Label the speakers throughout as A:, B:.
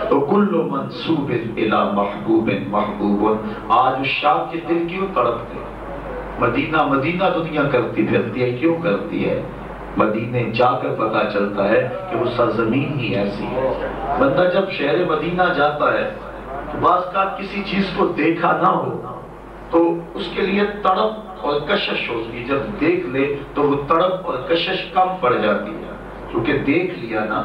A: تو کل منصوب الی محبوب محبوب. آج شام کے دل کیوں تڑپتے؟ مدینہ مدینہ دنیا کرتی پھرتی ہے، کیوں کرتی ہے؟ مدینے جا کر پتا چلتا ہے کہ وہ سرزمین ہی ایسی ہے. بندہ جب شہر مدینہ جاتا ہے تو بعض کا کسی چیز کو دیکھا نہ ہو تو اس کے لیے تڑپ اور کشش ہوتی ہے، جب دیکھ لے تو وہ تڑپ اور کشش کم پڑ جاتی ہے، کیونکہ دیکھ لیا نا.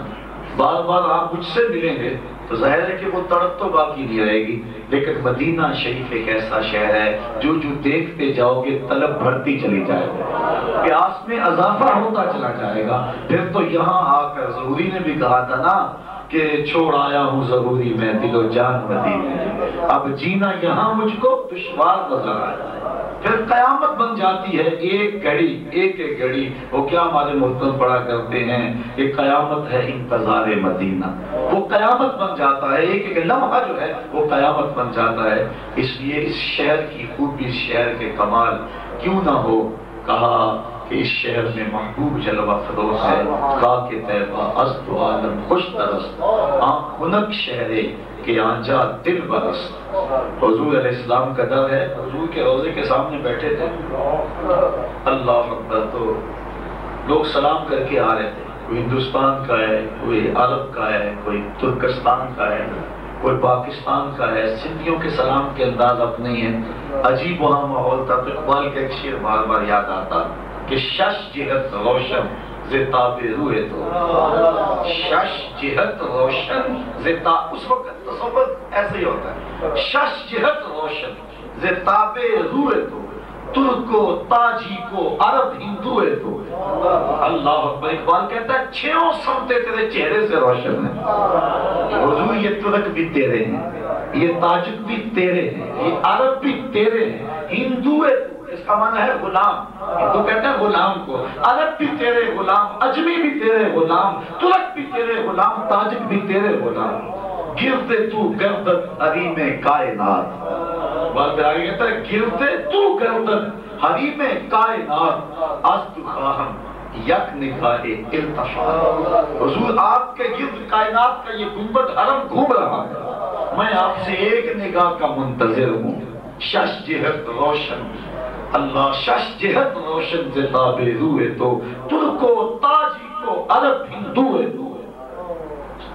A: بار بار آپ مجھ سے ملیں گے تو ظاہر ہے کہ وہ تڑپ تو باقی نہیں رہے گی. لیکن مدینہ شریف ایک ایسا شہر ہے جو دیکھتے جاؤ گے طلب بڑھتی چلی جائے گی، پیاس میں اضافہ ہوتا چلا جائے گا. پھر تو یہاں آ کر ضروری نے بھی کہا تھا نا کہ چھوڑ آیا ہوں ضروری میں دل و جان مدینے، اب جینا یہاں مجھ کو دشوار نظر آیا. پھر قیامت بن جاتی ہے ایک گھڑی، ایک ایک گھڑی. وہ کیا ہمارے محترم پڑھا کرتے ہیں کہ قیامت ہے انتظار مدینہ. وہ قیامت بن جاتا ہے، ایک ایک لمحہ جو ہے وہ قیامت بن جاتا ہے. اس لیے اس شہر کی خوبی، اس شہر کے کمال کیوں نہ ہو. کہا کہ اس شہر میں محبوب جلوہ فروز ہے، خاک طیبہ ازد و عالم خوش درست، آنکھ خنک شہرے کہ آنجا دل برست. حضور علیہ السلام کا در ہے، حضور کے روضے کے سامنے بیٹھے تھے. اللہ اکبر. تو لوگ سلام کر کے آ رہے تھے، کوئی ہندوستان کا ہے، کوئی عرب کا ہے، کوئی ترکستان کا ہے، کوئی پاکستان کا ہے. سندھیوں کے سلام کے انداز اپنے ہی ہیں. عجیب وہاں ماحول تھا. تو اقبال کا ایک شعر بار بار یاد آتا کہ شش جہت روشن زتاب روح تو، شش جہت روشن زتا. اس وقت تصور ایسے ہی ہوتا ہے، شش جہت روشن زتاب روح تو، ترک کو تاجی کو عرب ہندو ہے تو. اللہ اکبر. اقبال کہتا ہے چھوں سمتے تیرے چہرے سے روشن ہیں. حضور یہ ترک بھی تیرے ہیں، یہ تاجک بھی تیرے ہیں، یہ عرب بھی تیرے ہیں، ہندو ہے. اس کا معنی ہے غلام. ہندو کہتے ہیں غلام کو. عرب بھی تیرے غلام، اجمی بھی تیرے غلام، ترک بھی تیرے غلام، تاجک بھی تیرے غلام. گرتے تو گردن حریم کائنات. بات آگے کہتا ہے گرتے تو گردن حریم کائنات، از تو خواہم یک نگاہ التفات. حضور آپ کے گرد کائنات کا یہ گنبد حرم گھوم رہا ہے، میں آپ سے ایک نگاہ کا منتظر ہوں. شش جہت روشن، اللہ شش جہت روشن زتاب روح تو، ترکو تاجی کو عرب ہندو ہے تو.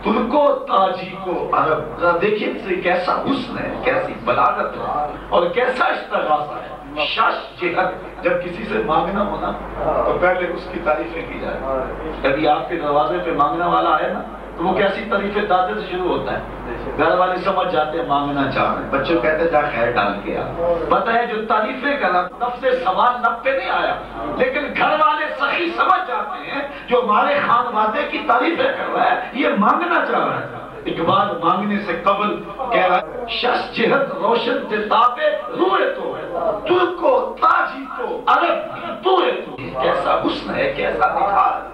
A: ترکو تاجی کو عرب. دیکھیے کیسا حسن ہے، کیسی بلاغت ہے اور کیسا استغاثہ ہے. شش جہت. جب کسی سے مانگنا ہونا تو پہلے اس کی تعریفیں کی جائے. کبھی آپ کے دروازے پہ مانگنا والا آئے نا تو وہ کیسی تعریفیں دادے سے شروع ہوتا ہے. گھر والے سمجھ جاتے ہیں مانگنا چاہ رہے ہیں، بچوں کہتے ہیں جا خیر ڈال کے آ. پتہ ہے جو تعریفیں کرا نفس سوال نب پہ نہیں آیا، لیکن گھر والے سخی سمجھ جاتے ہیں جو ہمارے خانوادے کی تعریفیں کر رہا ہے یہ مانگنا چاہ رہا ہے. اقبال مانگنے سے قبل کہہ رہا ہے شش جہت روشن زتاب روح تو، ترک کو تاجی کو عرب ہندو ہے تو. کیسا حسن ہے، کیسا نکھار.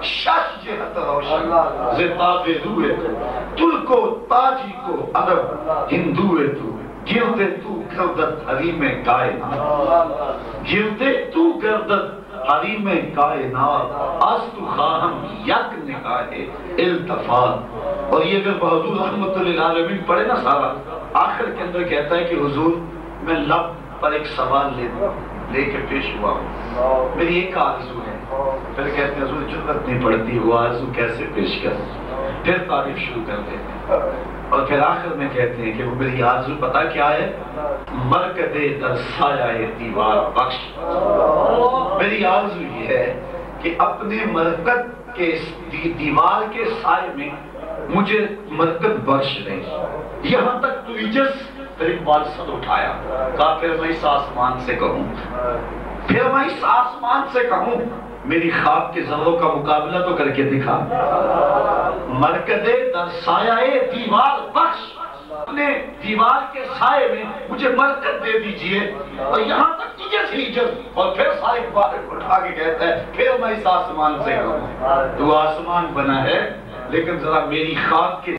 A: شش جہت روشن زتاب روح تو، ترک کو تاجی کو عرب ہندو ہے تو. گردے تو گردن حریم کائنات، گردے تو گردن حریم کائنات، از تو خواہم یک نگاہ التفات. اور یہ اگر حضور رحمت للعالمین پڑھے نا سارا، آخر کے اندر کہتا ہے کہ حضور میں لب پر ایک سوال لے کے پیش ہوا ہوں، میری ایک آرزو ہے. پھر کہتے ہیں حضور جرأت نہیں پڑتی وہ آرزو کیسے پیش کر. پھر تعریف شروع کر دیتے ہیں اور پھر آخر میں کہتے ہیں کہ وہ میری آرزو پتہ کیا ہے؟ مرکد در سایہ دیوار بخش. میری آرزو یہ ہے کہ اپنے مرکد کے دیوار کے سائے میں مجھے مرکد بخش دے. یہاں تک تو عجز. پھر اقبال سر اٹھایا، کہا پھر میں اس آسمان سے کہوں، پھر میں اس آسمان سے کہوں میری خواب کے ذروں کا مقابلہ تو کر کے دکھا. مرکد در سایہ دیوار بخش، اپنے دیوار کے سائے میں مجھے مرکز دے دیجئے. اور یہاں تک تجھے سے عجز. اور پھر سارے اقبال اٹھا کے کہتا ہے پھر میں اس آسمان سے کہوں. تو آسمان بنا ہے لیکن ذرا میری خواب کے